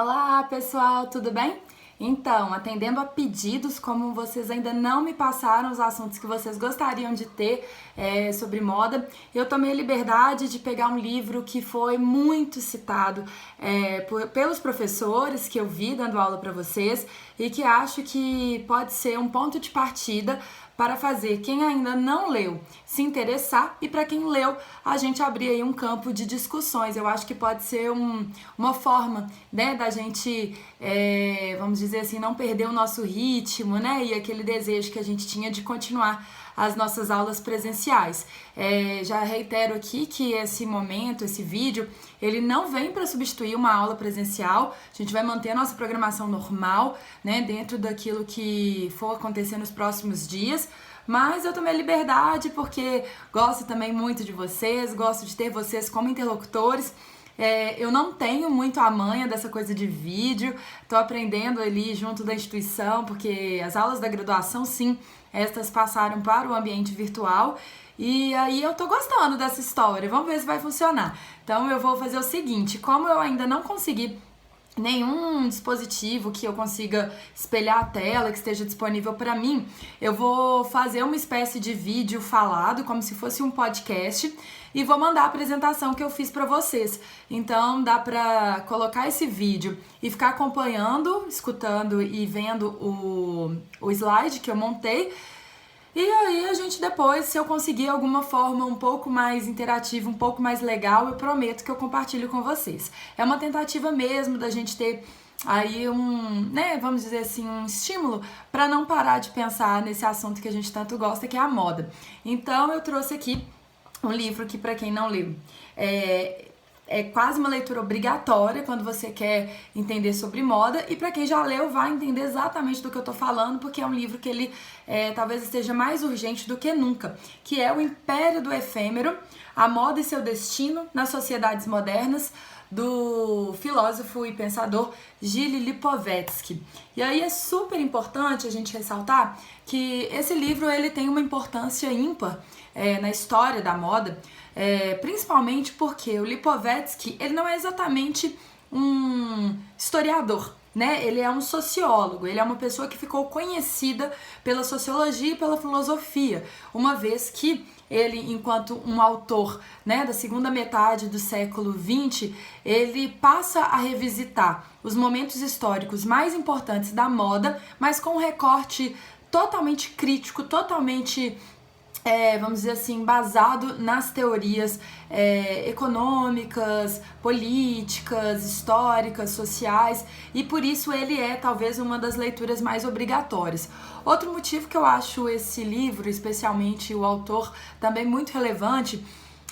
Olá pessoal, tudo bem? Então, atendendo a pedidos, como vocês ainda não me passaram os assuntos que vocês gostariam de ter sobre moda, eu tomei a liberdade de pegar um livro que foi muito citado pelos professores que eu vi dando aula para vocês e que acho que pode ser um ponto de partida para fazer quem ainda não leu se interessar e para quem leu a gente abrir aí um campo de discussões. Eu acho que pode ser uma forma, né, da gente, vamos dizer assim, não perder o nosso ritmo, né, e aquele desejo que a gente tinha de continuar as nossas aulas presenciais. Já reitero aqui que esse momento, esse vídeo, ele não vem para substituir uma aula presencial. A gente vai manter a nossa programação normal, né, dentro daquilo que for acontecer nos próximos dias. Mas eu tomei liberdade porque gosto também muito de vocês, gosto de ter vocês como interlocutores. Eu não tenho muito a manha dessa coisa de vídeo, tô aprendendo ali junto da instituição, porque as aulas da graduação, sim, estas passaram para o ambiente virtual e aí eu tô gostando dessa história, vamos ver se vai funcionar. Então eu vou fazer o seguinte, como eu ainda não consegui nenhum dispositivo que eu consiga espelhar a tela, que esteja disponível para mim, eu vou fazer uma espécie de vídeo falado, como se fosse um podcast, e vou mandar a apresentação que eu fiz para vocês. Então dá para colocar esse vídeo e ficar acompanhando, escutando e vendo o slide que eu montei. E aí a gente depois, se eu conseguir alguma forma um pouco mais interativa, um pouco mais legal, eu prometo que eu compartilho com vocês. É uma tentativa mesmo da gente ter aí vamos dizer assim, um estímulo para não parar de pensar nesse assunto que a gente tanto gosta, que é a moda. Então eu trouxe aqui um livro que, para quem não leu, é quase uma leitura obrigatória quando você quer entender sobre moda, e para quem já leu vai entender exatamente do que eu tô falando, porque é um livro que ele talvez esteja mais urgente do que nunca, que é O Império do Efêmero, A Moda e Seu Destino nas Sociedades Modernas, do filósofo e pensador Gilles Lipovetsky. E aí é super importante a gente ressaltar que esse livro ele tem uma importância ímpar na história da moda, principalmente porque o Lipovetsky ele não é exatamente um historiador, né? Ele é um sociólogo, ele é uma pessoa que ficou conhecida pela sociologia e pela filosofia, uma vez que ele, enquanto um autor, né, da segunda metade do século XX, ele passa a revisitar os momentos históricos mais importantes da moda, mas com um recorte totalmente crítico, totalmente vamos dizer assim, basado nas teorias econômicas, políticas, históricas, sociais, e por isso ele é talvez uma das leituras mais obrigatórias. Outro motivo que eu acho esse livro, especialmente o autor, também muito relevante,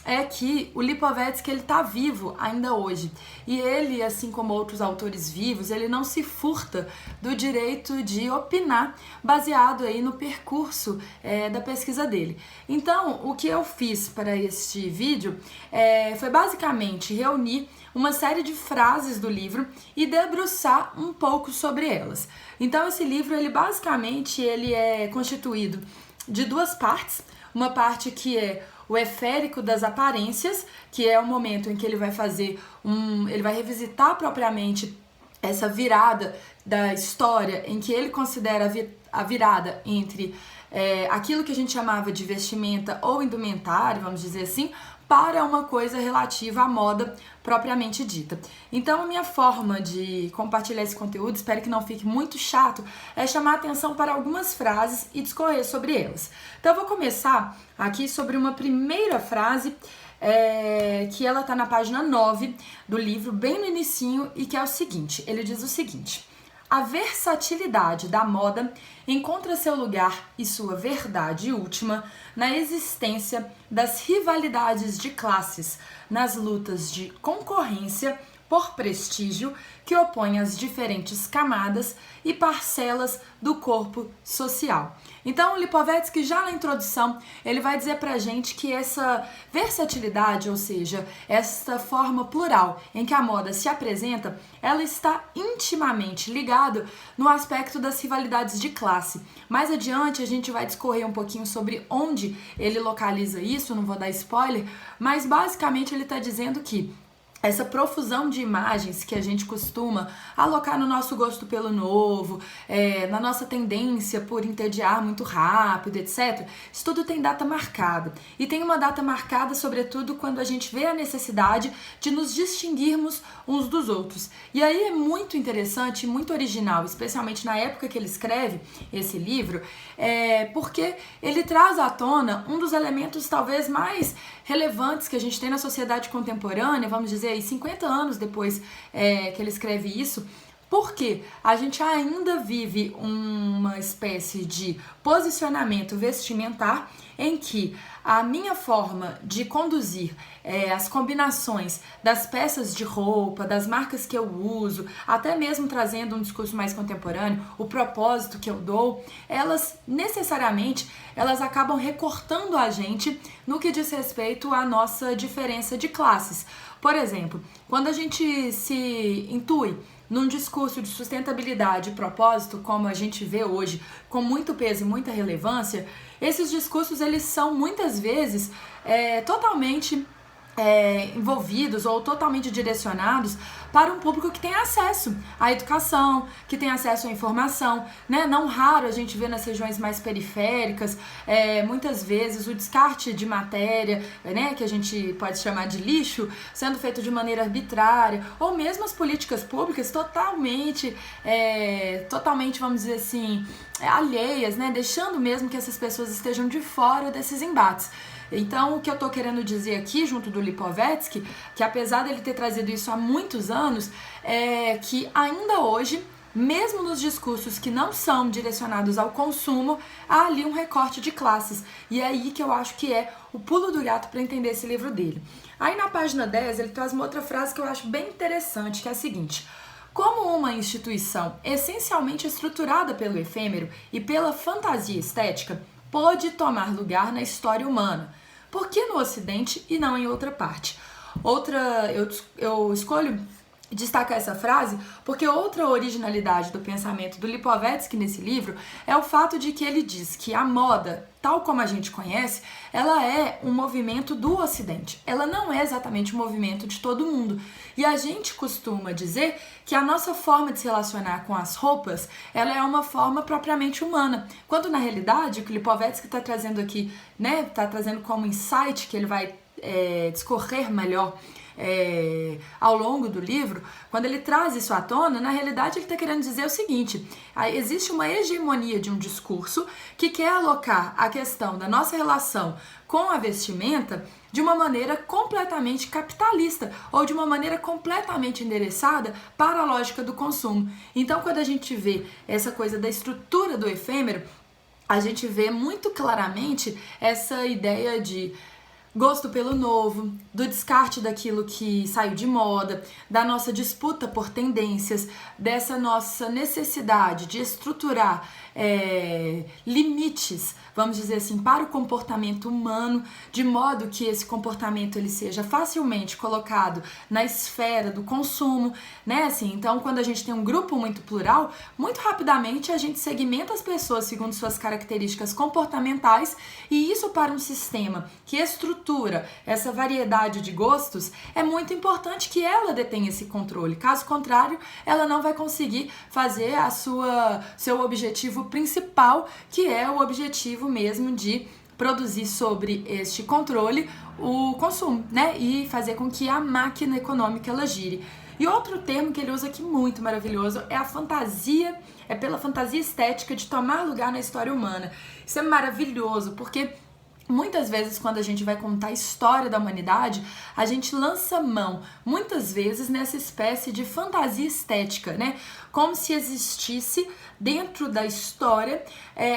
é que o Lipovetsky ele tá vivo ainda hoje, e ele, assim como outros autores vivos, ele não se furta do direito de opinar baseado aí no percurso da pesquisa dele. Então, o que eu fiz para este vídeo foi basicamente reunir uma série de frases do livro e debruçar um pouco sobre elas. Então, esse livro, ele basicamente ele é constituído de duas partes, uma parte que é o eférico das aparências, que é o momento em que ele vai fazer ele vai revisitar propriamente essa virada da história, em que ele considera a virada entre aquilo que a gente chamava de vestimenta ou indumentário, vamos dizer assim, para uma coisa relativa à moda propriamente dita. Então a minha forma de compartilhar esse conteúdo, espero que não fique muito chato, é chamar atenção para algumas frases e discorrer sobre elas. Então eu vou começar aqui sobre uma primeira frase que ela está na página 9 do livro, bem no inicinho, e que é o seguinte, ele diz o seguinte: a versatilidade da moda encontra seu lugar e sua verdade última na existência das rivalidades de classes, nas lutas de concorrência por prestígio que opõem as diferentes camadas e parcelas do corpo social. Então, o Lipovetsky, já na introdução, ele vai dizer pra gente que essa versatilidade, ou seja, essa forma plural em que a moda se apresenta, ela está intimamente ligada no aspecto das rivalidades de classe. Mais adiante, a gente vai discorrer um pouquinho sobre onde ele localiza isso, não vou dar spoiler, mas basicamente ele está dizendo que essa profusão de imagens que a gente costuma alocar no nosso gosto pelo novo, na nossa tendência por entediar muito rápido, etc. Isso tudo tem data marcada. E tem uma data marcada, sobretudo, quando a gente vê a necessidade de nos distinguirmos uns dos outros. E aí é muito interessante, muito original, especialmente na época que ele escreve esse livro, porque ele traz à tona um dos elementos talvez mais relevantes que a gente tem na sociedade contemporânea, vamos dizer aí 50 anos depois que ele escreve isso, porque a gente ainda vive uma espécie de posicionamento vestimentar em que a minha forma de conduzir as combinações das peças de roupa, das marcas que eu uso, até mesmo trazendo um discurso mais contemporâneo, o propósito que eu dou, elas necessariamente acabam recortando a gente no que diz respeito à nossa diferença de classes. Por exemplo, quando a gente se intui num discurso de sustentabilidade e propósito, como a gente vê hoje, com muito peso e muita relevância, esses discursos eles são muitas vezes totalmente envolvidos ou totalmente direcionados para um público que tem acesso à educação, que tem acesso à informação, né? Não raro a gente vê nas regiões mais periféricas, muitas vezes o descarte de matéria, né, que a gente pode chamar de lixo, sendo feito de maneira arbitrária, ou mesmo as políticas públicas totalmente, vamos dizer assim, alheias, né, deixando mesmo que essas pessoas estejam de fora desses embates. Então, o que eu estou querendo dizer aqui, junto do Lipovetsky, que apesar dele ter trazido isso há muitos anos, é que ainda hoje, mesmo nos discursos que não são direcionados ao consumo, há ali um recorte de classes. E é aí que eu acho que é o pulo do gato para entender esse livro dele. Aí na página 10, ele traz uma outra frase que eu acho bem interessante, que é a seguinte: como uma instituição essencialmente estruturada pelo efêmero e pela fantasia estética, pôde tomar lugar na história humana. Por que no Ocidente e não em outra parte? Eu escolho destacar essa frase porque outra originalidade do pensamento do Lipovetsky nesse livro é o fato de que ele diz que a moda, tal como a gente conhece, ela é um movimento do Ocidente. Ela não é exatamente um movimento de todo mundo. E a gente costuma dizer que a nossa forma de se relacionar com as roupas, ela é uma forma propriamente humana. Quando na realidade, o que o Lipovetsky está trazendo aqui, né, está trazendo como insight que ele vai discorrer melhor ao longo do livro, quando ele traz isso à tona, na realidade ele está querendo dizer o seguinte: existe uma hegemonia de um discurso que quer alocar a questão da nossa relação com a vestimenta de uma maneira completamente capitalista ou de uma maneira completamente endereçada para a lógica do consumo. Então, quando a gente vê essa coisa da estrutura do efêmero, a gente vê muito claramente essa ideia de gosto pelo novo, do descarte daquilo que saiu de moda, da nossa disputa por tendências, dessa nossa necessidade de estruturar limites, vamos dizer assim, para o comportamento humano, de modo que esse comportamento ele seja facilmente colocado na esfera do consumo, né? Assim, então, quando a gente tem um grupo muito plural, muito rapidamente a gente segmenta as pessoas segundo suas características comportamentais, e isso para um sistema que estrutura essa variedade de gostos, é muito importante que ela detenha esse controle. Caso contrário, ela não vai conseguir fazer seu objetivo principal, que é o objetivo mesmo de produzir sobre este controle o consumo, né? E fazer com que a máquina econômica ela gire. E outro termo que ele usa aqui muito maravilhoso é a fantasia, pela fantasia estética de tomar lugar na história humana. Isso é maravilhoso, porque muitas vezes, quando a gente vai contar a história da humanidade, a gente lança mão, muitas vezes, nessa espécie de fantasia estética, né? Como se existisse dentro da história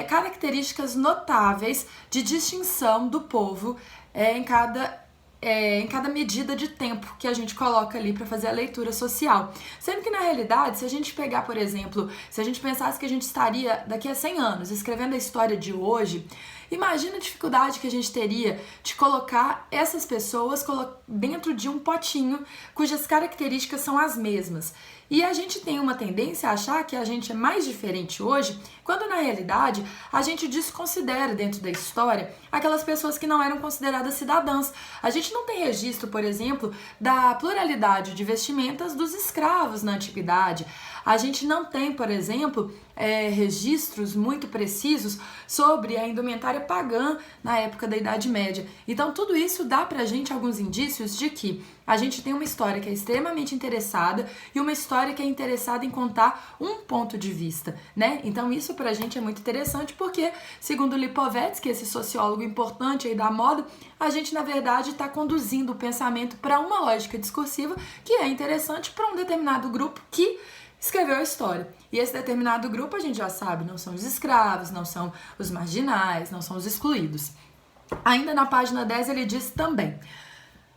características notáveis de distinção do povo em cada medida de tempo que a gente coloca ali para fazer a leitura social. Sendo que, na realidade, se a gente pegar, por exemplo, se a gente pensasse que a gente estaria daqui a 100 anos escrevendo a história de hoje, Imagina a dificuldade que a gente teria de colocar essas pessoas dentro de um potinho cujas características são as mesmas. E a gente tem uma tendência a achar que a gente é mais diferente hoje, quando na realidade a gente desconsidera dentro da história aquelas pessoas que não eram consideradas cidadãs. A gente não tem registro, por exemplo, da pluralidade de vestimentas dos escravos na antiguidade. A gente não tem, por exemplo, registros muito precisos sobre a indumentária pagã na época da Idade Média. Então tudo isso dá pra gente alguns indícios de que a gente tem uma história que é extremamente interessada e uma história que é interessada em contar um ponto de vista, né? Então isso pra gente é muito interessante porque, segundo Lipovetsky, esse sociólogo importante aí da moda, a gente na verdade está conduzindo o pensamento para uma lógica discursiva que é interessante para um determinado grupo que escreveu a história. E esse determinado grupo, a gente já sabe, não são os escravos, não são os marginais, não são os excluídos. Ainda na página 10 ele diz também: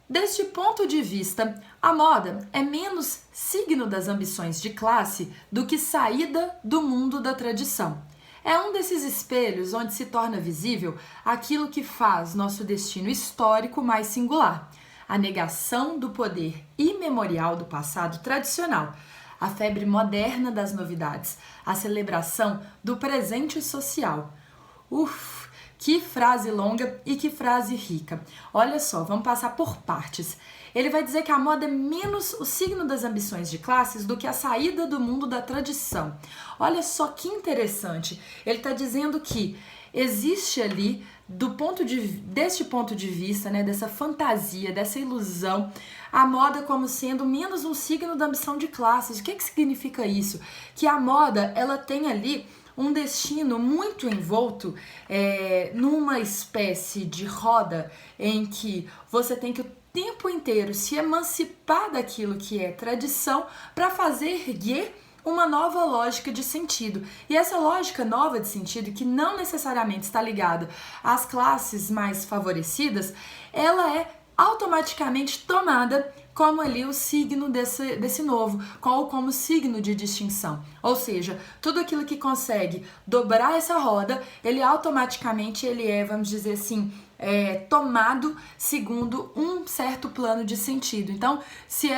deste ponto de vista, a moda é menos signo das ambições de classe do que saída do mundo da tradição. É um desses espelhos onde se torna visível aquilo que faz nosso destino histórico mais singular: a negação do poder imemorial do passado tradicional, a febre moderna das novidades, a celebração do presente social. Que frase longa e que frase rica. Olha só, vamos passar por partes. Ele vai dizer que a moda é menos o signo das ambições de classes do que a saída do mundo da tradição. Olha só que interessante. Ele está dizendo que existe ali, deste ponto de vista, né, dessa fantasia, dessa ilusão, a moda como sendo menos um signo da ambição de classes. O que significa isso? Que a moda, ela tem ali um destino muito envolto numa espécie de roda em que você tem que o tempo inteiro se emancipar daquilo que é tradição para fazer erguer uma nova lógica de sentido. E essa lógica nova de sentido, que não necessariamente está ligada às classes mais favorecidas, ela é automaticamente tomada como ali o signo desse novo, como signo de distinção. Ou seja, tudo aquilo que consegue dobrar essa roda, ele automaticamente vamos dizer assim, tomado segundo um certo plano de sentido. Então, se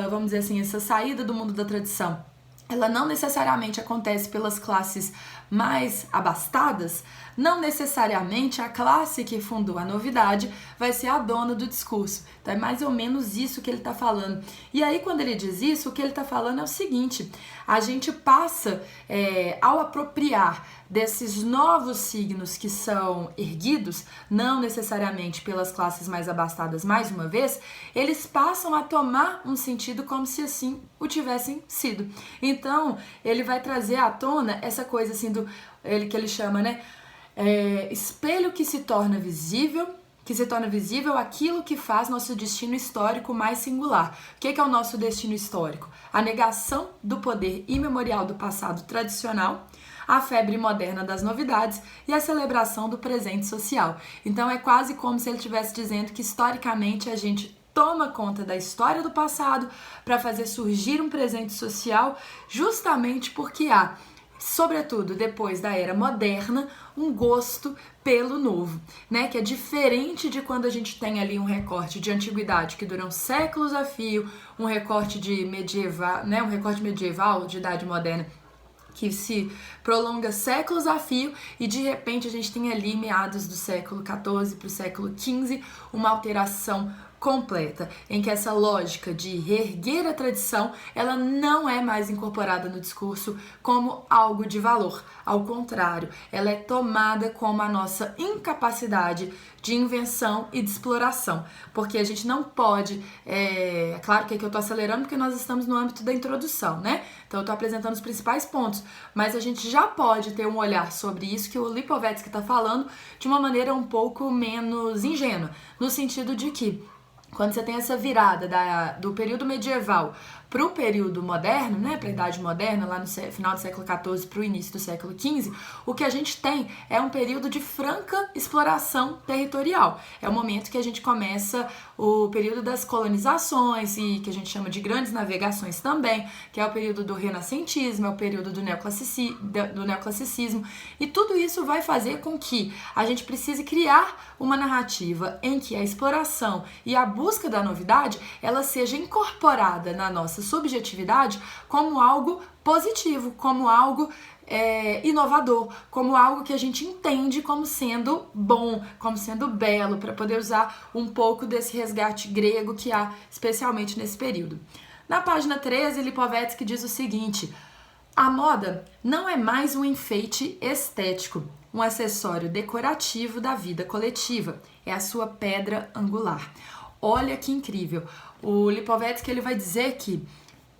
vamos dizer assim, essa saída do mundo da tradição, ela não necessariamente acontece pelas classes mais abastadas, não necessariamente a classe que fundou a novidade vai ser a dona do discurso. Então é mais ou menos isso que ele está falando. E aí quando ele diz isso, o que ele está falando é o seguinte: a gente passa, ao apropriar desses novos signos que são erguidos, não necessariamente pelas classes mais abastadas, mais uma vez, eles passam a tomar um sentido como se assim o tivessem sido. Então, ele vai trazer à tona essa coisa assim que ele chama, né? Espelho que se torna visível aquilo que faz nosso destino histórico mais singular. O que é o nosso destino histórico? A negação do poder imemorial do passado tradicional, a febre moderna das novidades e a celebração do presente social. Então é quase como se ele estivesse dizendo que historicamente a gente toma conta da história do passado para fazer surgir um presente social, justamente porque há, sobretudo depois da era moderna, um gosto pelo novo, né? Que é diferente de quando a gente tem ali um recorte de antiguidade que duram séculos a fio, um recorte de medieval, né? Um recorte medieval de idade moderna que se prolonga séculos a fio e de repente a gente tem ali meados do século XIV para o século XV uma alteração completa, em que essa lógica de reerguer a tradição, ela não é mais incorporada no discurso como algo de valor. Ao contrário, ela é tomada como a nossa incapacidade de invenção e de exploração. Porque a gente não pode... É claro que aqui eu estou acelerando porque nós estamos no âmbito da introdução, né? Então eu estou apresentando os principais pontos, mas a gente já pode ter um olhar sobre isso que o Lipovetsky está falando de uma maneira um pouco menos ingênua, no sentido de que quando você tem essa virada do período medieval para o período moderno, né, para a Idade Moderna, lá no final do século XIV para o início do século XV, o que a gente tem é um período de franca exploração territorial. É o momento que a gente começa o período das colonizações e que a gente chama de grandes navegações também, que é o período do renascentismo, é o período do neoclassicismo, e tudo isso vai fazer com que a gente precise criar uma narrativa em que a exploração e a busca da novidade, ela seja incorporada na nossa subjetividade como algo positivo, como algo inovador, como algo que a gente entende como sendo bom, como sendo belo, para poder usar um pouco desse resgate grego que há especialmente nesse período. Na página 13, Lipovetsky diz o seguinte: a moda não é mais um enfeite estético, um acessório decorativo da vida coletiva, é a sua pedra angular. Olha que incrível! O Lipovetsky ele vai dizer que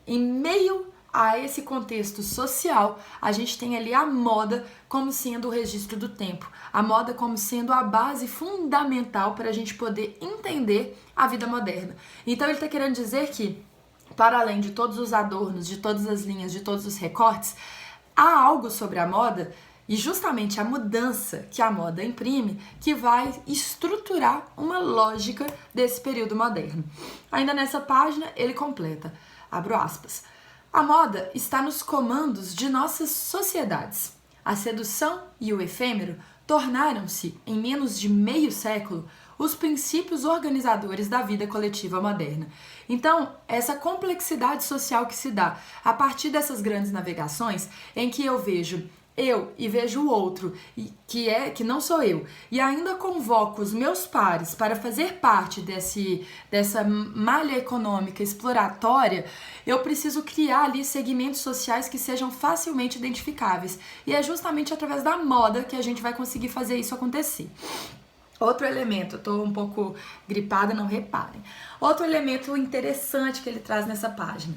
em meio a esse contexto social, a gente tem ali a moda como sendo o registro do tempo, a moda como sendo a base fundamental para a gente poder entender a vida moderna. Então ele está querendo dizer que, para além de todos os adornos, de todas as linhas, de todos os recortes, há algo sobre a moda e justamente a mudança que a moda imprime que vai estruturar uma lógica desse período moderno. Ainda nessa página ele completa, abro aspas, a moda está nos comandos de nossas sociedades. A sedução e o efêmero tornaram-se, em menos de meio século, os princípios organizadores da vida coletiva moderna. Então, essa complexidade social que se dá a partir dessas grandes navegações, em que eu vejo eu e vejo o outro, que não sou eu, e ainda convoco os meus pares para fazer parte dessa malha econômica exploratória, eu preciso criar ali segmentos sociais que sejam facilmente identificáveis. E é justamente através da moda que a gente vai conseguir fazer isso acontecer. Outro elemento, eu tô um pouco gripada, não reparem. Outro elemento interessante que ele traz nessa página,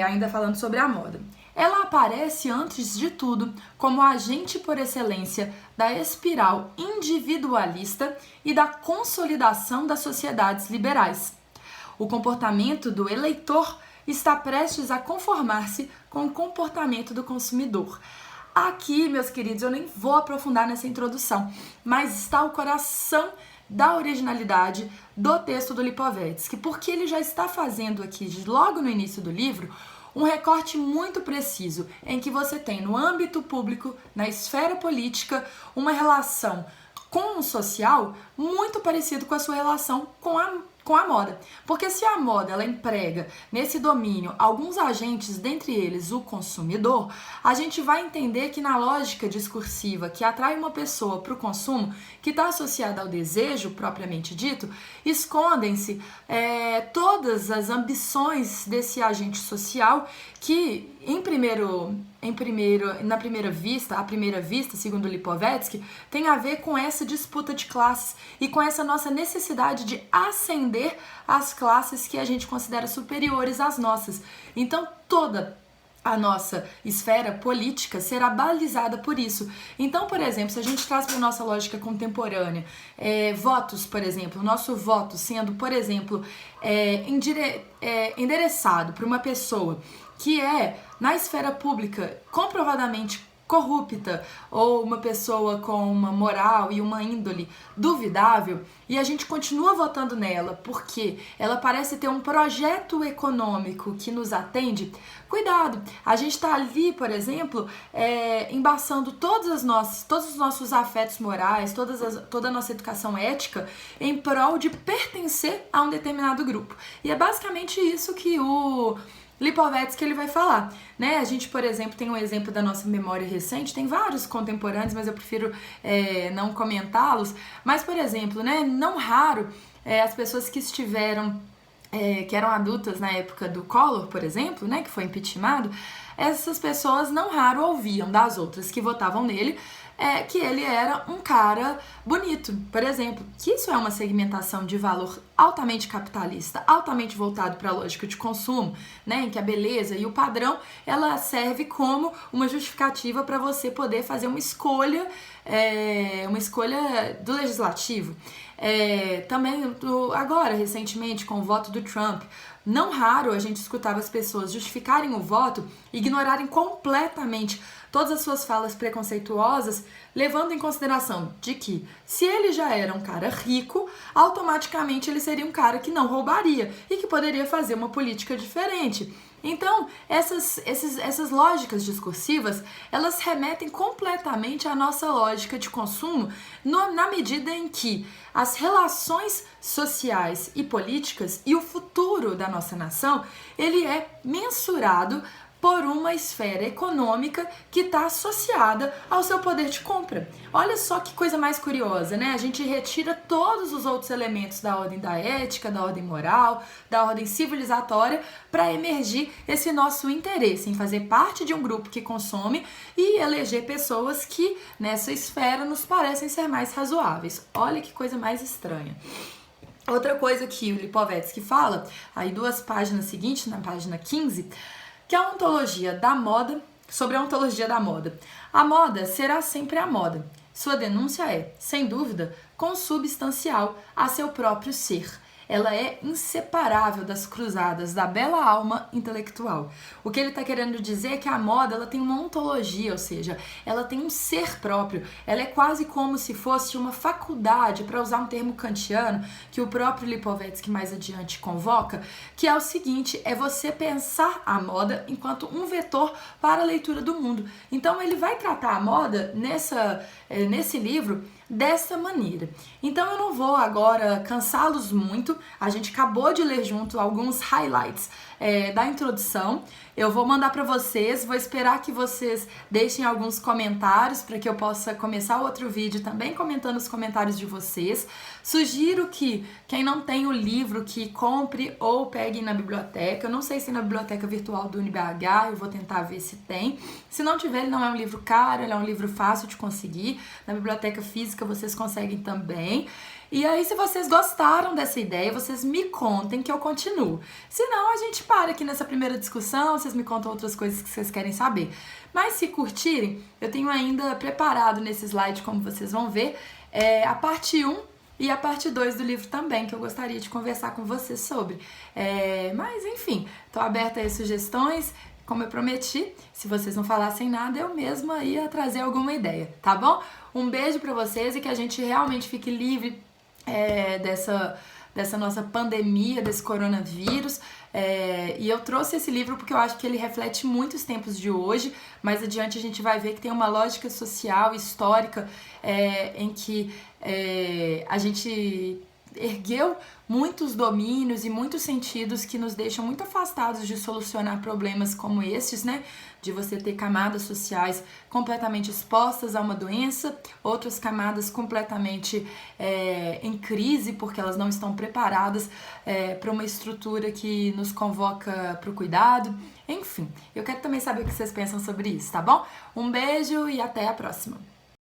ainda falando sobre a moda. Ela aparece, antes de tudo, como agente por excelência da espiral individualista e da consolidação das sociedades liberais. O comportamento do eleitor está prestes a conformar-se com o comportamento do consumidor. Aqui, meus queridos, eu nem vou aprofundar nessa introdução, mas está o coração da originalidade do texto do Lipovetsky, porque ele já está fazendo aqui, logo no início do livro, um recorte muito preciso em que você tem no âmbito público, na esfera política, uma relação com o social muito parecido com a sua relação com a moda. Porque se a moda ela emprega nesse domínio alguns agentes, dentre eles o consumidor, a gente vai entender que na lógica discursiva que atrai uma pessoa para o consumo, que está associada ao desejo propriamente dito, escondem-se todas as ambições desse agente social que, à primeira vista, segundo Lipovetsky, tem a ver com essa disputa de classes e com essa nossa necessidade de ascender as classes que a gente considera superiores às nossas. Então, toda a nossa esfera política será balizada por isso. Então, por exemplo, se a gente traz para a nossa lógica contemporânea, votos, por exemplo, o nosso voto sendo, por exemplo, endereçado para uma pessoa que na esfera pública, comprovadamente corrupta, ou uma pessoa com uma moral e uma índole duvidável, e a gente continua votando nela porque ela parece ter um projeto econômico que nos atende, cuidado, a gente está ali, por exemplo, embaçando todos os nossos afetos morais, toda a nossa educação ética em prol de pertencer a um determinado grupo. E é basicamente isso que o Lipovetsky ele vai falar, né? A gente, por exemplo, tem um exemplo da nossa memória recente, tem vários contemporâneos, mas eu prefiro não comentá-los. Mas, por exemplo, né, não raro as pessoas que estiveram, que eram adultas na época do Collor, por exemplo, né, que foi impeachmentado, essas pessoas não raro ouviam das outras que votavam nele que ele era um cara bonito, por exemplo. Que isso é uma segmentação de valor altamente capitalista, altamente voltado para a lógica de consumo, né, em que a beleza e o padrão, ela serve como uma justificativa para você poder fazer uma escolha do legislativo. Também agora, recentemente, com o voto do Trump, não raro a gente escutava as pessoas justificarem o voto, ignorarem completamente todas as suas falas preconceituosas, levando em consideração de que, se ele já era um cara rico, automaticamente ele seria um cara que não roubaria e que poderia fazer uma política diferente. Então, essas lógicas discursivas, elas remetem completamente à nossa lógica de consumo, na medida em que as relações sociais e políticas e o futuro da nossa nação, ele é mensurado por uma esfera econômica que está associada ao seu poder de compra. Olha só que coisa mais curiosa, né? A gente retira todos os outros elementos da ordem da ética, da ordem moral, da ordem civilizatória, para emergir esse nosso interesse em fazer parte de um grupo que consome e eleger pessoas que, nessa esfera, nos parecem ser mais razoáveis. Olha que coisa mais estranha. Outra coisa que o Lipovetsky fala, aí 2 páginas seguintes, na página 15, que é a ontologia da moda, sobre a ontologia da moda. A moda será sempre a moda. Sua denúncia é, sem dúvida, consubstancial a seu próprio ser. Ela é inseparável das cruzadas da bela alma intelectual. O que ele está querendo dizer é que a moda, ela tem uma ontologia, ou seja, ela tem um ser próprio. Ela é quase como se fosse uma faculdade, para usar um termo kantiano, que o próprio Lipovetsky mais adiante convoca, que é o seguinte, é você pensar a moda enquanto um vetor para a leitura do mundo. Então ele vai tratar a moda nesse livro dessa maneira. Então eu não vou agora cansá-los muito, a gente acabou de ler junto alguns highlights da introdução. Eu vou mandar para vocês, vou esperar que vocês deixem alguns comentários para que eu possa começar outro vídeo também comentando os comentários de vocês. Sugiro que quem não tem o livro, que compre ou pegue na biblioteca. Eu não sei se na biblioteca virtual do UniBH, eu vou tentar ver se tem. Se não tiver, ele não é um livro caro, ele é um livro fácil de conseguir. Na biblioteca física vocês conseguem também. E aí, se vocês gostaram dessa ideia, vocês me contem que eu continuo. Se não, a gente para aqui nessa primeira discussão, vocês me contam outras coisas que vocês querem saber. Mas se curtirem, eu tenho ainda preparado nesse slide, como vocês vão ver, a parte 1 e a parte 2 do livro também, que eu gostaria de conversar com vocês sobre. Mas, enfim, estou aberta a sugestões. Como eu prometi, se vocês não falassem nada, eu mesma ia trazer alguma ideia, tá bom? Um beijo pra vocês e que a gente realmente fique livre dessa nossa pandemia, desse coronavírus. E eu trouxe esse livro porque eu acho que ele reflete muito os tempos de hoje. Mais adiante a gente vai ver que tem uma lógica social, histórica, em que a gente ergueu muitos domínios e muitos sentidos que nos deixam muito afastados de solucionar problemas como estes, né? De você ter camadas sociais completamente expostas a uma doença, outras camadas completamente em crise, porque elas não estão preparadas para uma estrutura que nos convoca para o cuidado. Enfim, eu quero também saber o que vocês pensam sobre isso, tá bom? Um beijo e até a próxima!